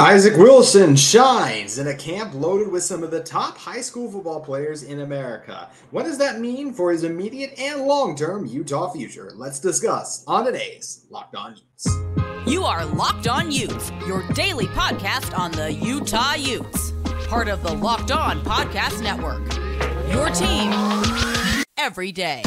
Isaac Wilson shines in a camp loaded with some of the top high school football players in America. What does that mean for his immediate and long-term Utah future? Let's discuss on today's Locked On Utes. You are Locked On Utes, your daily podcast on the Utah Utes. Part of the Locked On Podcast Network. Your team every day.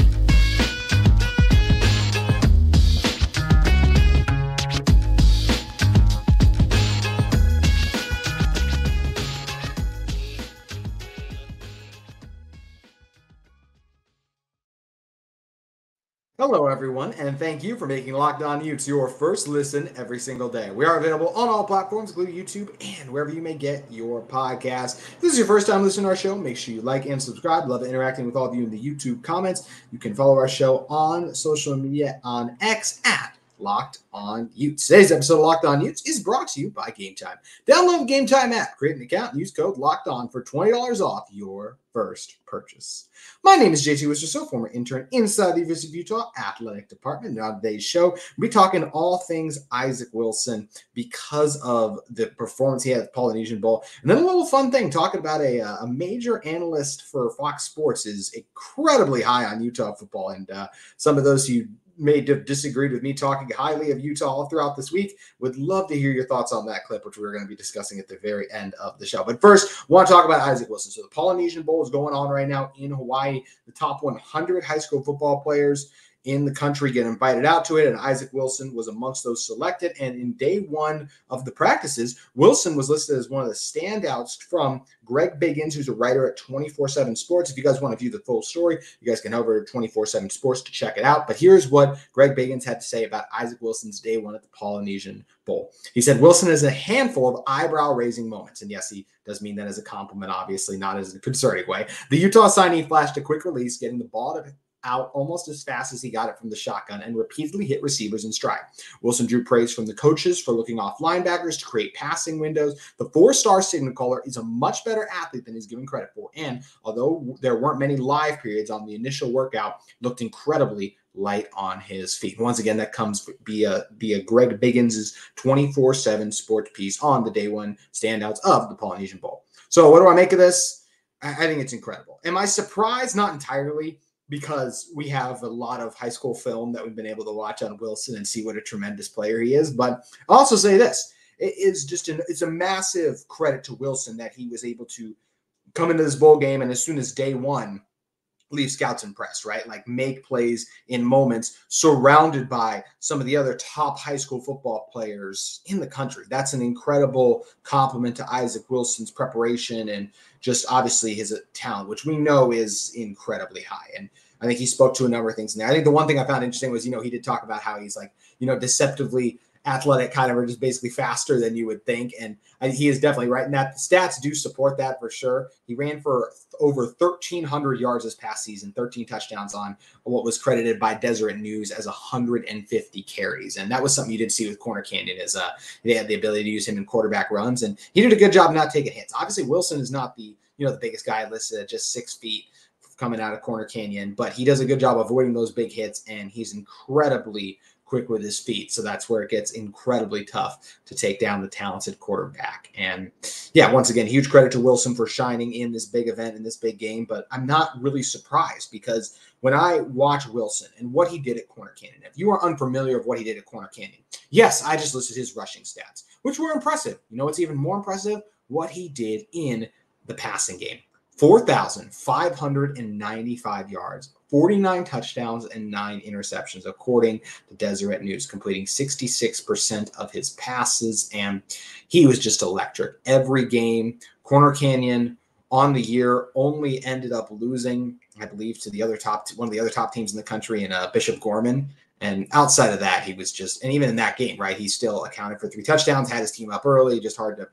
Hello, everyone, and thank you for making Locked On Utes your first listen every single day. We are available on all platforms, including YouTube and wherever you may get your podcast. If this is your first time listening to our show, make sure you like and subscribe. Love interacting with all of you in the YouTube comments. You can follow our show on social media on X at Locked On Utes. Today's episode of Locked On Utes is brought to you by Game Time. Download the Game Time app, create an account, and use code Locked On for $20 off your first purchase. My name is JT Wistrcill, former intern inside the University of Utah Athletic Department. And on today's show, we'll be talking all things Isaac Wilson because of the performance he had at the Polynesian Bowl. And then a little fun thing, talking about a major analyst for Fox Sports is incredibly high on Utah football. And some of those who may have disagreed with me talking highly of Utah all throughout this week. Would love to hear your thoughts on that clip, which we're going to be discussing at the very end of the show. But first, I want to talk about Isaac Wilson. So the Polynesian Bowl is going on right now in Hawaii. The top 100 high school football players in the country get invited out to it, and Isaac Wilson was amongst those selected. And in day one of the practices, Wilson was listed as one of the standouts from Greg Biggins, who's a writer at 24/7 Sports. If you guys want to view the full story, you guys can head over to 24/7 Sports to check it out. But here's what Greg Biggins had to say about Isaac Wilson's day one at the Polynesian Bowl. He said, Wilson has a handful of eyebrow-raising moments. And yes, he does mean that as a compliment, obviously, not as a concerning way. The Utah signee flashed a quick release, getting the ball to out almost as fast as he got it from the shotgun and repeatedly hit receivers in stride. Wilson drew praise from the coaches for looking off linebackers to create passing windows. The four-star signal caller is a much better athlete than he's given credit for. And although there weren't many live periods on the initial workout, looked incredibly light on his feet. Once again, that comes via Greg Biggins' 24/7 Sports piece on the day one standouts of the Polynesian Bowl. So what do I make of this? I think it's incredible. Am I surprised? Not entirely, because we have a lot of high school film that we've been able to watch on Wilson and see what a tremendous player he is. But I'll also say this, it's a massive credit to Wilson that he was able to come into this bowl game and as soon as day one, leave scouts impressed, right? Like make plays in moments surrounded by some of the other top high school football players in the country. That's an incredible compliment to Isaac Wilson's preparation and just obviously his talent, which we know is incredibly high. And I think he spoke to a number of things in there. I think the one thing I found interesting was, he did talk about how he's like, deceptively athletic, kind of, or just basically faster than you would think. And he is definitely right in that. The stats do support that for sure. He ran for over 1,300 yards this past season, 13 touchdowns on what was credited by Deseret News as 150 carries. And that was something you did see with Corner Canyon, is they had the ability to use him in quarterback runs. And he did a good job not taking hits. Obviously, Wilson is not the biggest guy listed at just 6 feet coming out of Corner Canyon, but he does a good job avoiding those big hits, and he's incredibly quick with his feet. So that's where it gets incredibly tough to take down the talented quarterback. And yeah, once again, huge credit to Wilson for shining in this big event, in this big game. But I'm not really surprised, because when I watch Wilson and what he did at Corner Canyon, if you are unfamiliar with what he did at Corner Canyon, yes, I just listed his rushing stats, which were impressive. What's even more impressive? What he did in the passing game. 4,595 yards, 49 touchdowns, and 9 interceptions, according to Deseret News, completing 66% of his passes. And he was just electric every game. Corner Canyon on the year only ended up losing, I believe, to one of the other top teams in the country in Bishop Gorman. And outside of that, he was just, and even in that game, right, he still accounted for 3 touchdowns, had his team up early, just hard to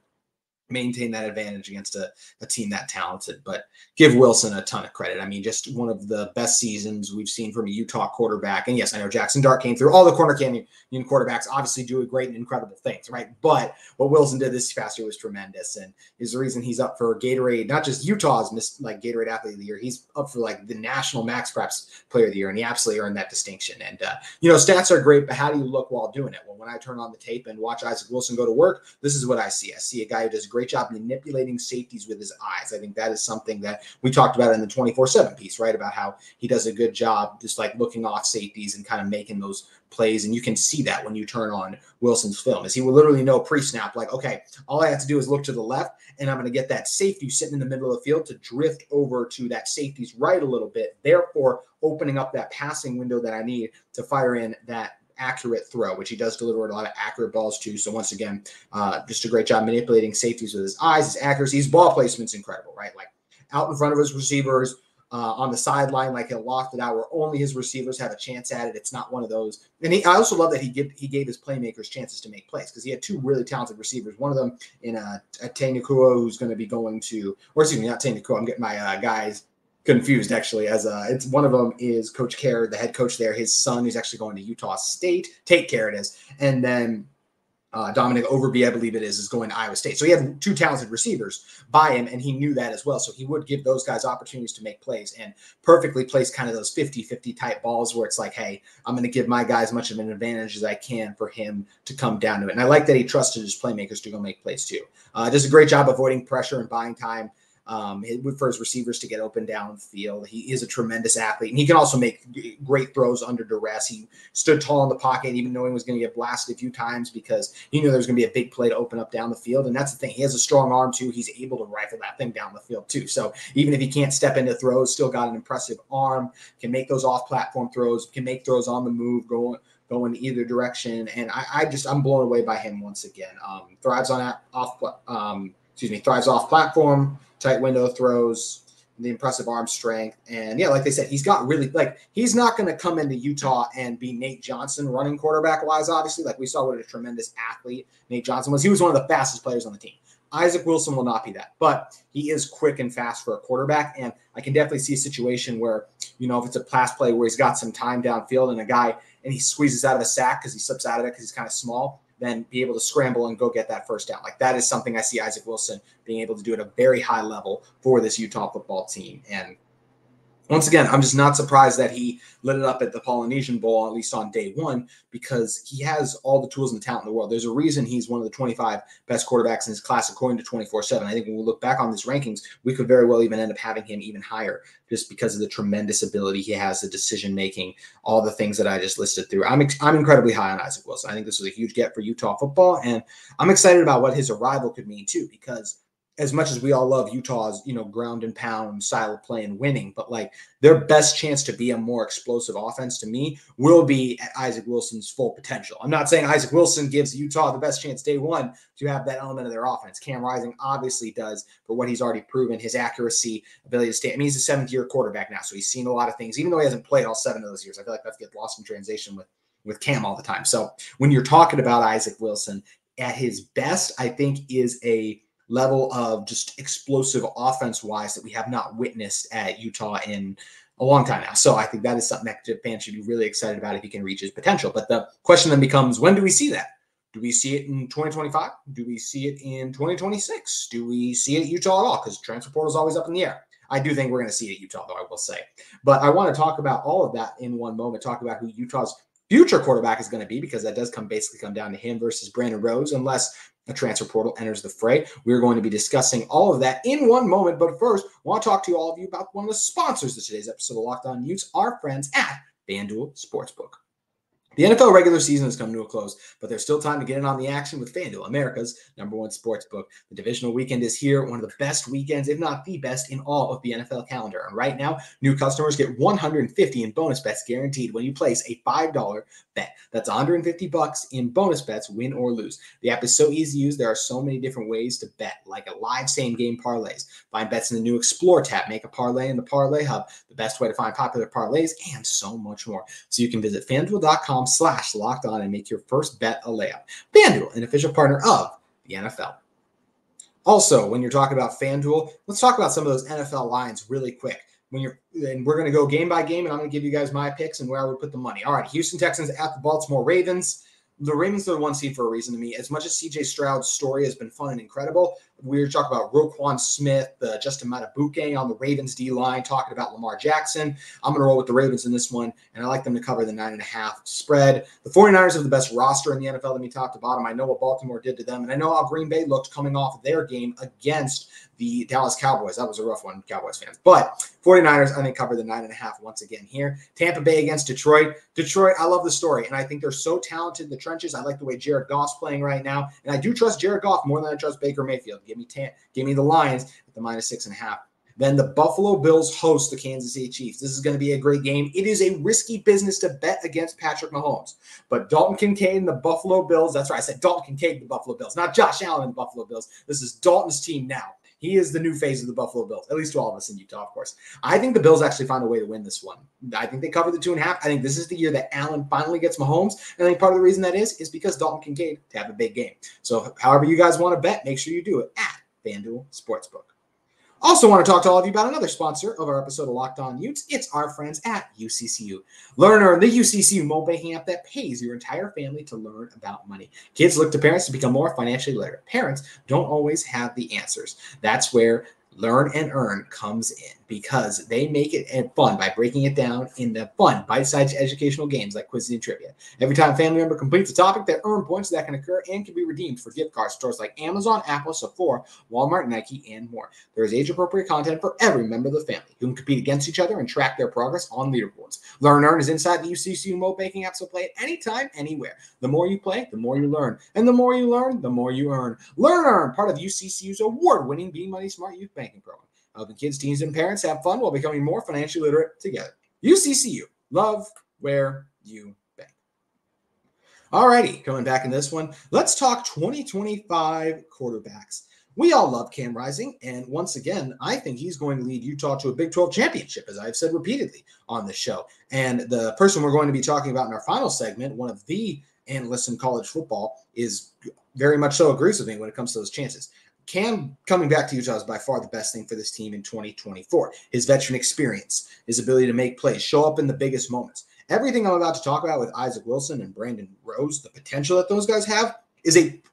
maintain that advantage against a team that talented. But give Wilson a ton of credit. I mean, just one of the best seasons we've seen from a Utah quarterback. And yes, I know Jackson Dart came through. All the Corner Canyon quarterbacks obviously do great and incredible things, right? But what Wilson did this past year was tremendous, and is the reason he's up for Gatorade, not just Utah's Gatorade Athlete of the Year. He's up for like the National Max Preps Player of the Year, and he absolutely earned that distinction. And stats are great, but how do you look while doing it? Well, when I turn on the tape and watch Isaac Wilson go to work, this is what I see. I see a guy who does a great job manipulating safeties with his eyes. I think that is something that we talked about in the 24/7 piece, right? About how he does a good job just like looking off safeties and kind of making those plays. And you can see that when you turn on Wilson's film, is he will literally know pre-snap, like, okay, all I have to do is look to the left and I'm going to get that safety sitting in the middle of the field to drift over to that safety's right a little bit, therefore opening up that passing window that I need to fire in that accurate throw, which he does deliver a lot of accurate balls too. So once again, just a great job manipulating safeties with his eyes, his accuracy, his ball placement's incredible, right? Like out in front of his receivers, on the sideline, like he'll loft it out where only his receivers have a chance at it. It's not one of those. And I also love that he gave his playmakers chances to make plays, because he had two really talented receivers. One of them in Tay Nakua, who's going to be going to, or excuse me, not Tay Nakua. I'm getting my guys confused actually. It's one of them is Coach Kerr, the head coach there. His son, who's actually going to Utah State. Tate Kerr it is, and then Dominic Overby, I believe it is going to Iowa State. So he had two talented receivers by him, and he knew that as well. So he would give those guys opportunities to make plays and perfectly place kind of those 50-50 type balls where it's like, hey, I'm going to give my guy as much of an advantage as I can for him to come down to it. And I like that he trusted his playmakers to go make plays too. Does a great job avoiding pressure and buying time for his receivers to get open downfield. He is a tremendous athlete, and he can also make great throws under duress. He stood tall in the pocket, even knowing he was going to get blasted a few times, because he knew there was going to be a big play to open up down the field. And that's the thing. He has a strong arm too. He's able to rifle that thing down the field too. So even if he can't step into throws, still got an impressive arm, can make those off-platform throws, can make throws on the move, go in either direction. And I'm blown away by him once again. Thrives off platform, tight window throws, the impressive arm strength. And yeah, like they said, he's got really, he's not going to come into Utah and be Nate Johnson running quarterback wise, obviously. Like we saw what a tremendous athlete Nate Johnson was. He was one of the fastest players on the team. Isaac Wilson will not be that, but he is quick and fast for a quarterback. And I can definitely see a situation where, if it's a pass play where he's got some time downfield and he squeezes out of a sack because he slips out of it because he's kind of small, then be able to scramble and go get that first down. Like that is something I see Isaac Wilson being able to do at a very high level for this Utah football team. And once again, I'm just not surprised that he lit it up at the Polynesian Bowl, at least on day one, because he has all the tools and the talent in the world. There's a reason he's one of the 25 best quarterbacks in his class, according to 24/7. I think when we look back on these rankings, we could very well even end up having him even higher, just because of the tremendous ability he has, the decision-making, all the things that I just listed through. I'm incredibly high on Isaac Wilson. I think this was a huge get for Utah football, and I'm excited about what his arrival could mean too, because as much as we all love Utah's, ground and pound style of play and winning, but their best chance to be a more explosive offense to me will be at Isaac Wilson's full potential. I'm not saying Isaac Wilson gives Utah the best chance day one to have that element of their offense. Cam Rising obviously does for what he's already proven, his accuracy, ability to stay. I mean, he's a seventh-year quarterback now, so he's seen a lot of things, even though he hasn't played all 7 of those years. I feel like that gets lost in translation with Cam all the time. So when you're talking about Isaac Wilson at his best, I think is a level of just explosive offense-wise that we have not witnessed at Utah in a long time now. So I think that is something that fans should be really excited about if he can reach his potential. But the question then becomes, when do we see that? Do we see it in 2025? Do we see it in 2026? Do we see it at Utah at all? Because transfer portal is always up in the air. I do think we're going to see it at Utah, though, I will say. But I want to talk about all of that in one moment, talk about who Utah's future quarterback is going to be, because that does basically come down to him versus Brandon Rhodes, unless a transfer portal enters the fray. We're going to be discussing all of that in one moment. But first, I want to talk to all of you about one of the sponsors of today's episode of Locked On Utes, our friends at FanDuel Sportsbook. The NFL regular season has come to a close, but there's still time to get in on the action with FanDuel, America's #1 sportsbook. The divisional weekend is here, one of the best weekends, if not the best, in all of the NFL calendar. And right now, new customers get $150 in bonus bets guaranteed when you place a $5 bet. That's $150 in bonus bets, win or lose. The app is so easy to use. There are so many different ways to bet, like a live same-game parlays. Find bets in the new Explore tab, make a parlay in the Parlay Hub, the best way to find popular parlays, and so much more. So you can visit FanDuel.com/lockedon and make your first bet a layup. FanDuel, an official partner of the NFL. Also, when you're talking about FanDuel, let's talk about some of those NFL lines really quick. And we're going to go game by game, and I'm going to give you guys my picks and where I would put the money. All right, Houston Texans at the Baltimore Ravens. The Ravens are the 1 seed for a reason to me. As much as CJ Stroud's story has been fun and incredible, we were talking about Roquan Smith, Justin Matabuke on the Ravens D-line, talking about Lamar Jackson. I'm going to roll with the Ravens in this one, and I like them to cover the 9.5 spread. The 49ers have the best roster in the NFL to me top to bottom. I know what Baltimore did to them, and I know how Green Bay looked coming off their game against the Dallas Cowboys. That was a rough one, Cowboys fans. But 49ers, I think, cover the 9.5 once again here. Tampa Bay against Detroit. Detroit, I love the story, and I think they're so talented in the trenches. I like the way Jared Goff's playing right now, and I do trust Jared Goff more than I trust Baker Mayfield. Give me the Lions at the -6.5. Then the Buffalo Bills host the Kansas City Chiefs. This is going to be a great game. It is a risky business to bet against Patrick Mahomes. But Dalton Kincaid and the Buffalo Bills, that's right, I said Dalton Kincaid and the Buffalo Bills, not Josh Allen and the Buffalo Bills. This is Dalton's team now. He is the new face of the Buffalo Bills, at least to all of us in Utah, of course. I think the Bills actually find a way to win this one. I think they cover the 2.5. I think this is the year that Allen finally gets Mahomes. And I think part of the reason that is because Dalton Kincaid to have a big game. So however you guys want to bet, make sure you do it at FanDuel Sportsbook. Also want to talk to all of you about another sponsor of our episode of Locked On Utes. It's our friends at UCCU. Learn and Earn, the UCCU mobile banking app that pays your entire family to learn about money. Kids look to parents to become more financially literate. Parents don't always have the answers. That's where Learn and Earn comes in, because they make it fun by breaking it down in the fun, bite-sized educational games like quizzes and trivia. Every time a family member completes a topic, they earn points that can occur and can be redeemed for gift cards, stores like Amazon, Apple, Sephora, Walmart, Nike, and more. There is age-appropriate content for every member of the family who can compete against each other and track their progress on leaderboards. Learn and Earn is inside the UCCU mobile banking app, so play it anytime, anywhere. The more you play, the more you learn. And the more you learn, the more you earn. Learn and Earn, part of UCCU's award-winning Be Money Smart Youth Banking Program, helping kids, teens, and parents have fun while becoming more financially literate together. UCCU, love where you bank. All righty, coming back in this one, let's talk 2025 quarterbacks. We all love Cam Rising, and once again, I think he's going to lead Utah to a Big 12 championship, as I've said repeatedly on the show. And the person we're going to be talking about in our final segment, one of the analysts in college football, is very much so agrees with me when it comes to those chances. Cam coming back to Utah is by far the best thing for this team in 2024. His veteran experience, his ability to make plays, show up in the biggest moments. Everything I'm about to talk about with Isaac Wilson and Brandon Rose, the potential that those guys have,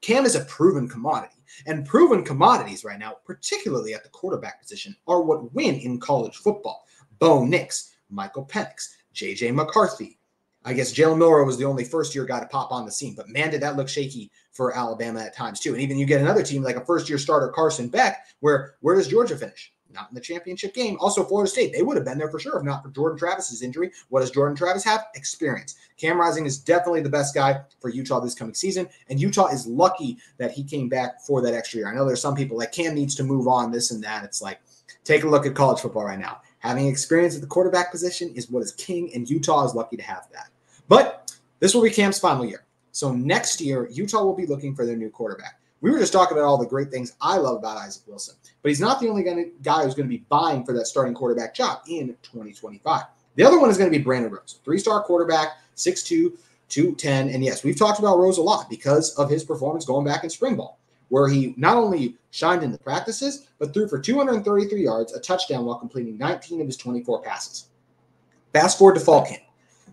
Cam is a proven commodity. And proven commodities right now, particularly at the quarterback position, are what win in college football. Bo Nix, Michael Penix, J.J. McCarthy. I guess Jalen Milroe was the only first-year guy to pop on the scene, but man, did that look shaky for Alabama at times too. And even you get another team like a first-year starter, Carson Beck, where does Georgia finish? Not in the championship game. Also, Florida State, they would have been there for sure if not for Jordan Travis's injury. What does Jordan Travis have? Experience. Cam Rising is definitely the best guy for Utah this coming season, and Utah is lucky that he came back for that extra year. I know there's some people like Cam needs to move on, this and that. It's like, take a look at college football right now. Having experience at the quarterback position is what is king, and Utah is lucky to have that. But this will be Cam's final year. So next year, Utah will be looking for their new quarterback. We were just talking about all the great things I love about Isaac Wilson, but he's not the only guy who's going to be vying for that starting quarterback job in 2025. The other one is going to be Brandon Rose, 3-star quarterback, 6'2", 210. And yes, we've talked about Rose a lot because of his performance going back in spring ball, where he not only shined in the practices, but threw for 233 yards, a touchdown while completing 19 of his 24 passes. Fast forward to fall camp.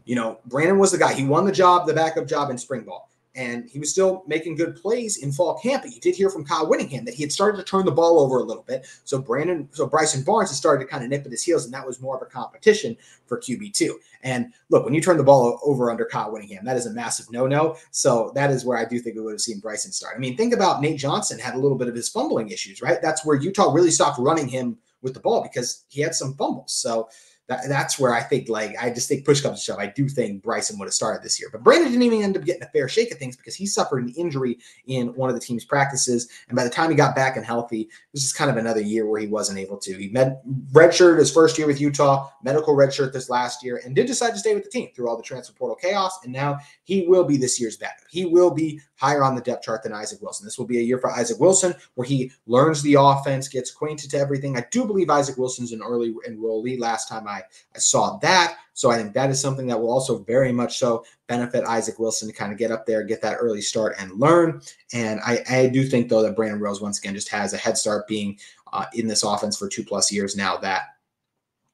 You know, Brandon was the guy. He won the backup job in spring ball. And he was still making good plays in fall camp. But you did hear from Kyle Whittingham that he had started to turn the ball over a little bit. So Bryson Barnes had started to kind of nip at his heels, and that was more of a competition for QB2. And look, when you turn the ball over under Kyle Whittingham, that is a massive no-no. So that is where I do think we would have seen Bryson start. I mean, think about Nate Johnson had a little bit of his fumbling issues, right? That's where Utah really stopped running him with the ball because he had some fumbles. So that's where I think, I just think push comes to shove. I do think Bryson would have started this year. But Brandon didn't even end up getting a fair shake of things because he suffered an injury in one of the team's practices. And by the time he got back and healthy, it was just kind of another year where he wasn't able to. He redshirted his first year with Utah, medical redshirt this last year, and did decide to stay with the team through all the transfer portal chaos. And now he will be this year's backup. He will be higher on the depth chart than Isaac Wilson. This will be a year for Isaac Wilson where he learns the offense, gets acquainted to everything. I do believe Isaac Wilson's an early enrollee last time I I saw that. So I think that is something that will also very much so benefit Isaac Wilson to kind of get up there, get that early start and learn. And I do think, though, that Brandon Rose, once again, just has a head start being in this offense for 2+ years now that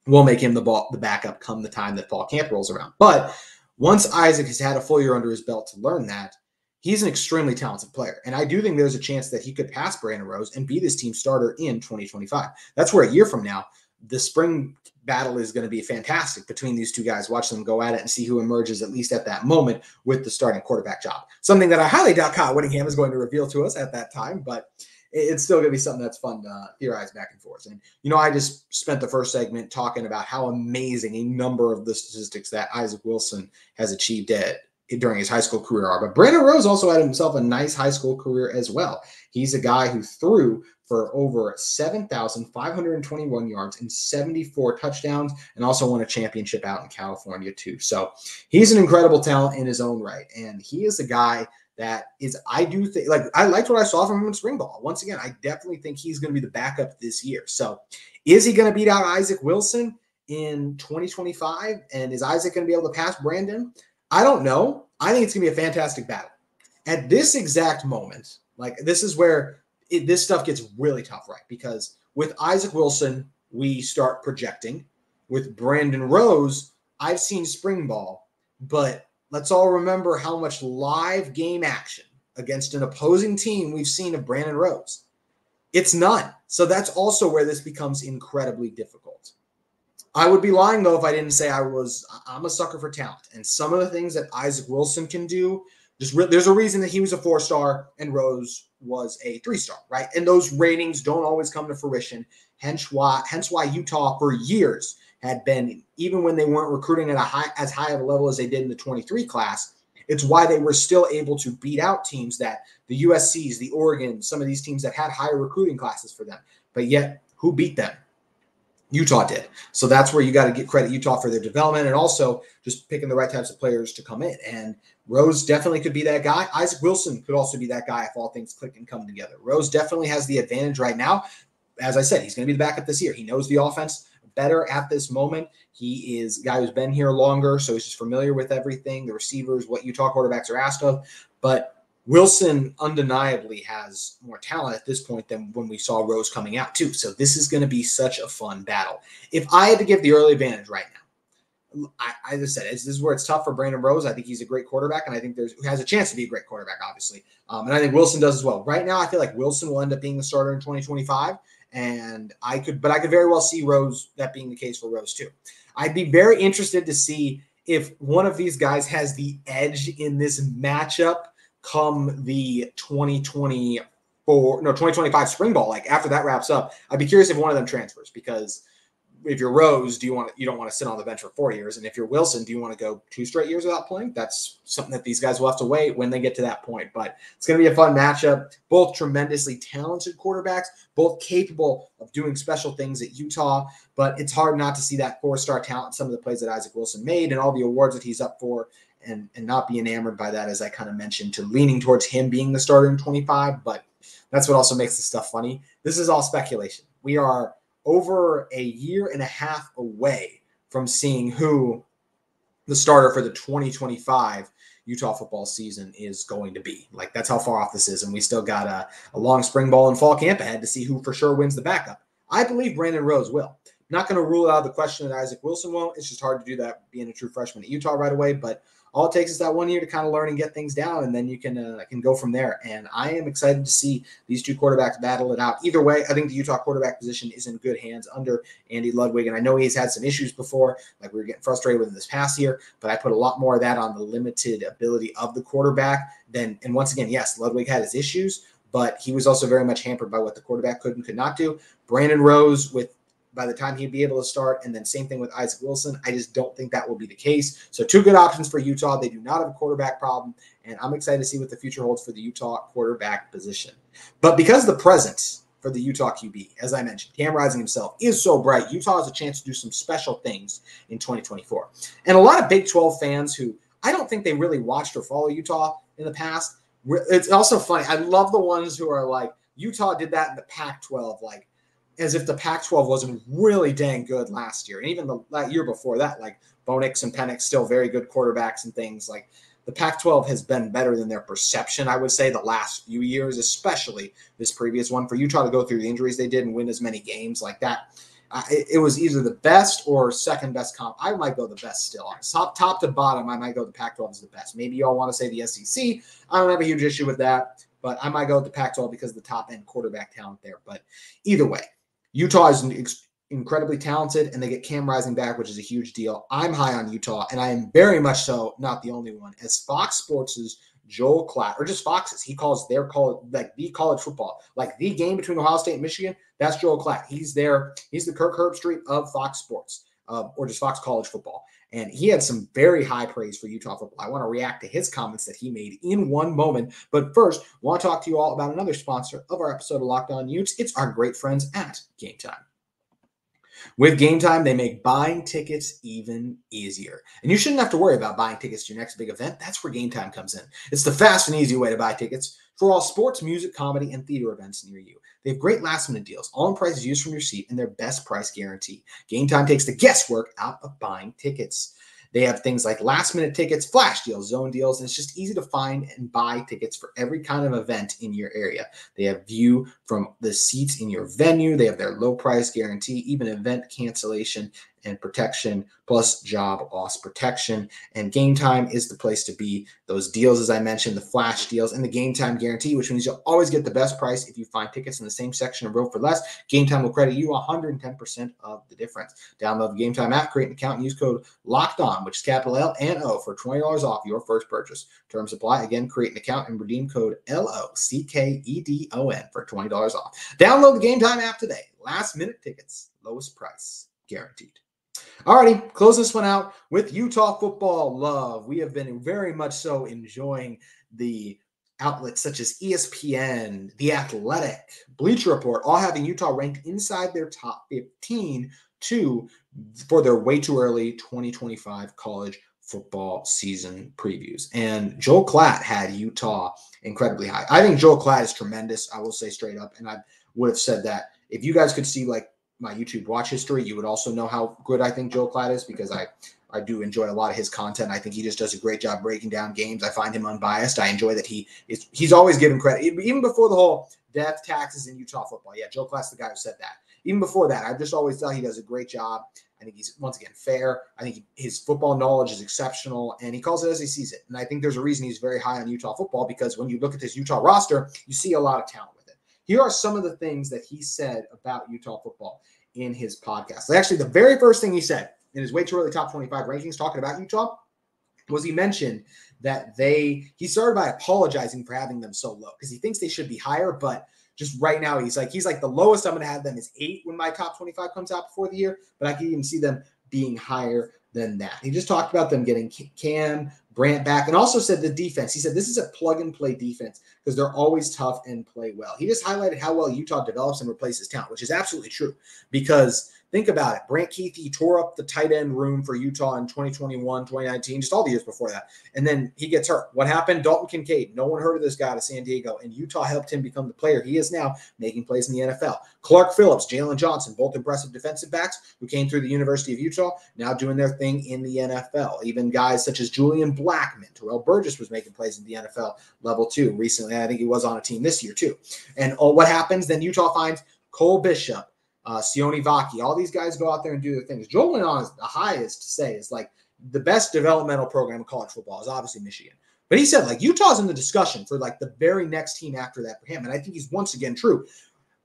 will make him the backup come the time that fall camp rolls around. But once Isaac has had a full year under his belt to learn that, he's an extremely talented player. And I do think there's a chance that he could pass Brandon Rose and be this team starter in 2025. That's where a year from now, the spring battle is going to be fantastic between these two guys. Watch them go at it and see who emerges, at least at that moment, with the starting quarterback job. Something that I highly doubt Kyle Whittingham is going to reveal to us at that time, but it's still going to be something that's fun to theorize back and forth. And, I just spent the first segment talking about how amazing a number of the statistics that Isaac Wilson has achieved during his high school career are. But Brandon Rose also had himself a nice high school career as well. He's a guy who threw for over 7,521 yards and 74 touchdowns, and also won a championship out in California too. So he's an incredible talent in his own right. And he is a guy that is, I do think, I liked what I saw from him in spring ball. Once again, I definitely think he's going to be the backup this year. So is he going to beat out Isaac Wilson in 2025? And is Isaac going to be able to pass Brandon? I don't know. I think it's going to be a fantastic battle. At this exact moment, this is where this stuff gets really tough, right? Because with Isaac Wilson, we start projecting. With Brandon Rose, I've seen spring ball, but let's all remember how much live game action against an opposing team we've seen of Brandon Rose. It's none. So that's also where this becomes incredibly difficult. I would be lying, though, if I didn't say I'm a sucker for talent. And some of the things that Isaac Wilson can do, there's a reason that he was a 4-star and Rose was a 3-star, right? And those ratings don't always come to fruition. Hence why Utah for years had been, even when they weren't recruiting at as high of a level as they did in the 23 class, it's why they were still able to beat out teams that the USCs, the Oregon, some of these teams that had higher recruiting classes for them. But yet, who beat them? Utah did. So that's where you got to get credit Utah for their development and also just picking the right types of players to come in. And Rose definitely could be that guy. Isaac Wilson could also be that guy if all things click and come together. Rose definitely has the advantage right now. As I said, he's going to be the backup this year. He knows the offense better at this moment. He is a guy who's been here longer, so he's just familiar with everything, the receivers, what Utah quarterbacks are asked of. But Wilson undeniably has more talent at this point than when we saw Rose coming out too. So this is going to be such a fun battle. If I had to give the early advantage right now, as I said, this is where it's tough for Brandon Rose. I think he's a great quarterback, and I think has a chance to be a great quarterback, obviously. And I think Wilson does as well. Right now, I feel like Wilson will end up being the starter in 2025, and I could very well see Rose, that being the case for Rose too. I'd be very interested to see if one of these guys has the edge in this matchup come the 2025 spring ball. Like after that wraps up, I'd be curious if one of them transfers, because if you're Rose, you don't want to sit on the bench for 4 years. And if you're Wilson, do you want to go 2 straight years without playing? That's something that these guys will have to wait when they get to that point. But it's going to be a fun matchup. Both tremendously talented quarterbacks, both capable of doing special things at Utah. But it's hard not to see that 4-star talent, some of the plays that Isaac Wilson made and all the awards that he's up for, and not be enamored by that, as I kind of mentioned, to leaning towards him being the starter in 25. But that's what also makes this stuff funny. This is all speculation. We are over a year and a half away from seeing who the starter for the 2025 Utah football season is going to be. Like, that's how far off this is. And we still got a long spring ball and fall camp ahead to see who for sure wins the backup. I believe Brandon Rose will. Not going to rule out the question that Isaac Wilson won't. It's just hard to do that being a true freshman at Utah right away. But all it takes is that 1 year to kind of learn and get things down, and then you can go from there. And I am excited to see these two quarterbacks battle it out. Either way, I think the Utah quarterback position is in good hands under Andy Ludwig. And I know he's had some issues before, like we were getting frustrated with him this past year, but I put a lot more of that on the limited ability of the quarterback than, and once again, yes, Ludwig had his issues, but he was also very much hampered by what the quarterback could and could not do. Brandon Rose, by the time he'd be able to start, and then same thing with Isaac Wilson, I just don't think that will be the case. So 2 good options for Utah. They do not have a quarterback problem, and I'm excited to see what the future holds for the Utah quarterback position. But because the present for the Utah QB, as I mentioned, Cam Rising himself, is so bright, Utah has a chance to do some special things in 2024. And a lot of Big 12 fans who I don't think they really watched or follow Utah in the past, it's also funny. I love the ones who are like, Utah did that in the Pac-12, like, as if the Pac-12 wasn't really dang good last year. And even that year before that, like Bo Nix and Penix, still very good quarterbacks and things. Like the Pac-12 has been better than their perception, I would say, the last few years, especially this previous one. For Utah to go through the injuries they did and win as many games like that, it was either the best or second best comp. I might go the best still. Top to bottom, I might go the Pac-12 is the best. Maybe y'all want to say the SEC. I don't have a huge issue with that, but I might go with the Pac-12 because of the top-end quarterback talent there. But either way, Utah is incredibly talented, and they get Cam Rising back, which is a huge deal. I'm high on Utah, and I am very much so not the only one. As Fox Sports' Joel Klatt, or just Fox's, he calls their call like the college football, like the game between Ohio State and Michigan. That's Joel Klatt. He's the Kirk Herbstreit of Fox Sports, or just Fox College Football. And he had some very high praise for Utah football. I want to react to his comments that he made in one moment. But first, I want to talk to you all about another sponsor of our episode of Locked On Utes. It's our great friends at Game Time. With Game Time, they make buying tickets even easier. And you shouldn't have to worry about buying tickets to your next big event. That's where Game Time comes in. It's the fast and easy way to buy tickets for all sports, music, comedy, and theater events near you. They have great last-minute deals, all-in prices used from your seat, and their best price guarantee. Game Time takes the guesswork out of buying tickets. They have things like last-minute tickets, flash deals, zone deals, and it's just easy to find and buy tickets for every kind of event in your area. They have view from the seats in your venue. They have their low price guarantee, even event cancellation and protection, plus job loss protection. And Game Time is the place to be. Those deals, as I mentioned, the flash deals and the Game Time guarantee, which means you'll always get the best price if you find tickets in the same section of row for less. Game Time will credit you 110% of the difference. Download the Game Time app, create an account, and use code LOCKEDON, which is capital L and O, for $20 off your first purchase. Terms apply. Again, create an account and redeem code LOCKEDON for $20 off. Download the Game Time app today. Last minute tickets, lowest price guaranteed. Alrighty, close this one out with Utah football love. We have been very much so enjoying the outlets such as ESPN, The Athletic, Bleacher Report, all having Utah ranked inside their top 15 for their way too early 2025 college football season previews. And Joel Klatt had Utah incredibly high. I think Joel Klatt is tremendous. I will say straight up, and I would have said that if you guys could see like my YouTube watch history, you would also know how good I think Joel Klatt is, because I do enjoy a lot of his content. I think he just does a great job breaking down games. I find him unbiased. I enjoy that he's always given credit. Even before the whole death taxes in Utah football. Yeah, Joel Klatt's the guy who said that. Even before that, I've just always thought he does a great job. I think he's, once again, fair. I think his football knowledge is exceptional, and he calls it as he sees it. And I think there's a reason he's very high on Utah football, because when you look at this Utah roster, you see a lot of talent with it. Here are some of the things that he said about Utah football in his podcast. Actually, the very first thing he said in his way too early top 25 rankings talking about Utah was he mentioned that he started by apologizing for having them so low, because he thinks they should be higher, but just right now he's like the lowest I'm going to have them is 8 when my top 25 comes out before the year, but I can even see them being higher than that. He just talked about them getting Cam, Brant back, and also said the defense. He said this is a plug-and-play defense because they're always tough and play well. He just highlighted how well Utah develops and replaces talent, which is absolutely true, because think about it. Brant Keithy tore up the tight end room for Utah in 2021, 2019, just all the years before that. And then he gets hurt. What happened? Dalton Kincaid. No one heard of this guy to San Diego, and Utah helped him become the player he is now, making plays in the NFL. Clark Phillips, Jalen Johnson, both impressive defensive backs who came through the University of Utah, now doing their thing in the NFL. Even guys such as Julian Blackman, Terrell Burgess was making plays at the NFL level too. Recently, I think he was on a team this year too. And what happens? Then Utah finds Cole Bishop, Sione Vaki, all these guys go out there and do their things. Joel went on as the highest to say is like the best developmental program in college football is obviously Michigan. But he said like Utah's in the discussion for like the very next team after that for him. And I think he's once again true.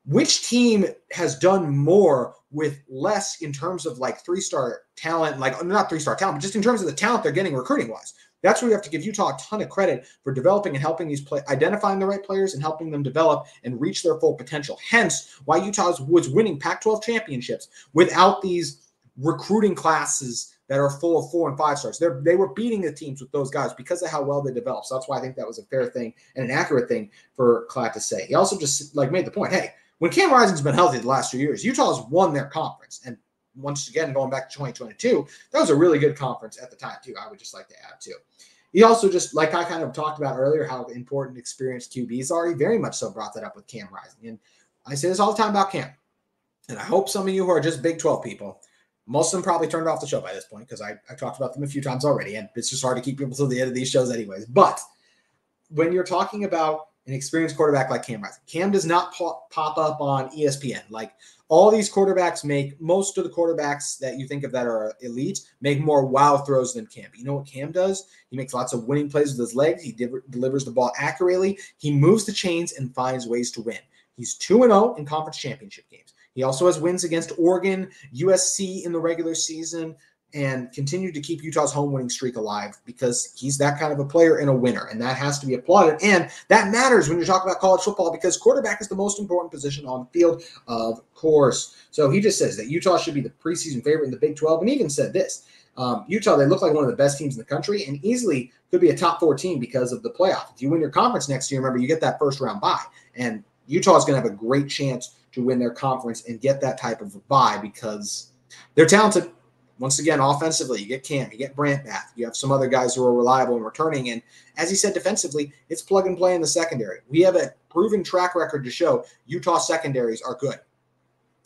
Which team has done more with less in terms of like 3-star talent, like not 3-star talent, but just in terms of the talent they're getting recruiting wise? That's where you have to give Utah a ton of credit for developing and helping these identifying the right players and helping them develop and reach their full potential. Hence why Utah was winning Pac-12 championships without these recruiting classes that are full of 4 and 5 stars. They were beating the teams with those guys because of how well they developed. So that's why I think that was a fair thing and an accurate thing for Klatt to say. He also just like made the point, hey, when Cam Rising's been healthy the last 2 years, Utah's won their conference. And once again, going back to 2022, that was a really good conference at the time, too. I would just like to add, too. He also just, like I kind of talked about earlier, how important experienced QBs are. He very much so brought that up with Cam Rising. And I say this all the time about Cam. and I hope some of you who are just Big 12 people, most of them probably turned off the show by this point because I talked about them a few times already, and it's just hard to keep people to the end of these shows anyways. But when you're talking about an experienced quarterback like Cam Rising, Cam does not pop up on ESPN. Like all these quarterbacks most of the quarterbacks that you think of that are elite make more wow throws than Cam. But you know what Cam does? He makes lots of winning plays with his legs. He delivers the ball accurately. He moves the chains and finds ways to win. He's 2-0 in conference championship games. He also has wins against Oregon, USC in the regular season, and continued to keep Utah's home winning streak alive because he's that kind of a player and a winner, and that has to be applauded. And that matters when you're talking about college football because quarterback is the most important position on the field, of course. So he just says that Utah should be the preseason favorite in the Big 12, and even said this. Utah, they look like one of the best teams in the country and easily could be a top 4 team because of the playoff. If you win your conference next year, remember, you get that first round bye, and Utah is going to have a great chance to win their conference and get that type of a bye because they're talented. Once again, offensively, you get Cam, you get Brant back, you have some other guys who are reliable and returning. And as he said, defensively, it's plug and play in the secondary. We have a proven track record to show Utah secondaries are good.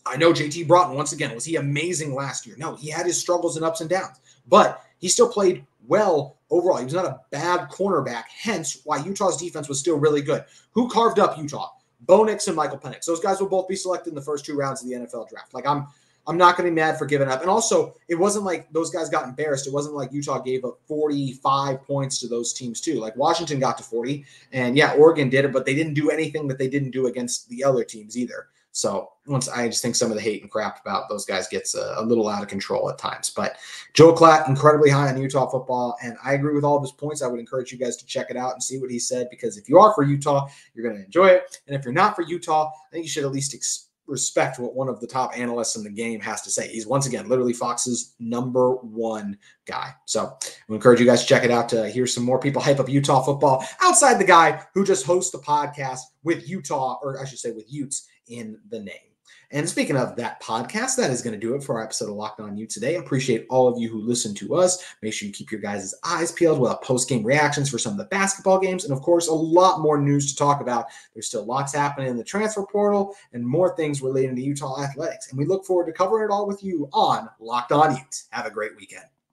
I know JT Broughton, once again, was he amazing last year? No, he had his struggles and ups and downs, but he still played well overall. He was not a bad cornerback, hence why Utah's defense was still really good. Who carved up Utah? Bo Nix and Michael Penix. Those guys will both be selected in the first 2 rounds of the NFL draft. Like I'm not going to be mad for giving up. And also, it wasn't like those guys got embarrassed. It wasn't like Utah gave up 45 points to those teams too. Like Washington got to 40, and yeah, Oregon did it, but they didn't do anything that they didn't do against the other teams either. So I just think some of the hate and crap about those guys gets a little out of control at times. But Joe Klatt, incredibly high on Utah football, and I agree with all of his points. I would encourage you guys to check it out and see what he said, because if you are for Utah, you're going to enjoy it. And if you're not for Utah, I think you should at least respect what one of the top analysts in the game has to say. He's, once again, literally Fox's #1 guy. So I encourage you guys to check it out to hear some more people hype up Utah football outside the guy who just hosts the podcast with Utah, or I should say with Utes in the name. And speaking of that podcast, that is going to do it for our episode of Locked On Utes today. I appreciate all of you who listen to us. Make sure you keep your guys' eyes peeled. We'll have post-game reactions for some of the basketball games. And, of course, a lot more news to talk about. There's still lots happening in the transfer portal and more things relating to Utah athletics. And we look forward to covering it all with you on Locked On Utes. Have a great weekend.